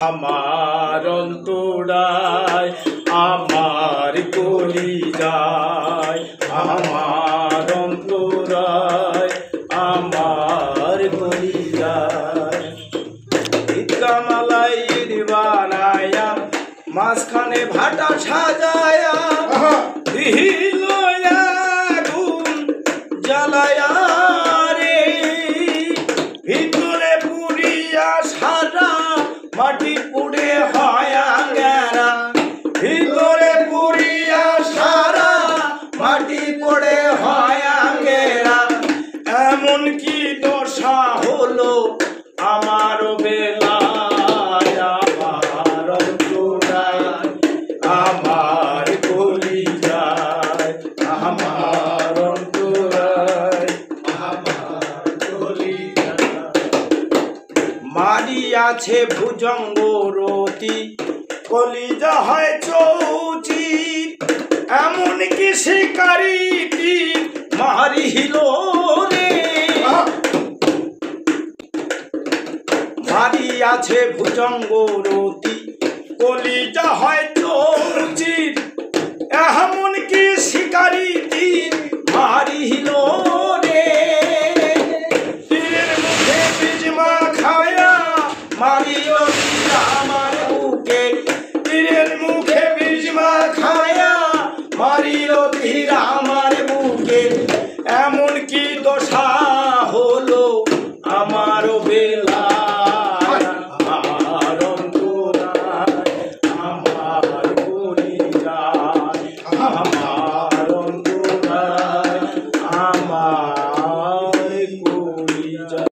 আমার অন্তরায় আমার কলিজায়, আমার অন্তরায় আমার কলিজায়। ঈদগামালাই ঈদ বানায়া মাঝখানে ভাটা সাজায়া দিল আগুন জ্বালায়া রে, ভিতরে পুড়িয়া সারা মাটি পুড়ে হয় আঙ্গারা, ভিতরে পুড়িয়া সারা মাটি পড়ে হয় আঙ্গেরা। এমন কি দশা হলো আমার বেলায়, আমার অন্তরায় আমার কলিজায়, আমার অন্তরায় আমার কলিজায়। মারিয়াছে ভুজঙ্গ রতি কলিজা হয় চৌচি, এমন কি শিকারীটি মারিল রে। মারিয়াছে ভুজঙ্গ রতি কলিজা হয় চৌচি, এমন কি শিকারীটি মারিল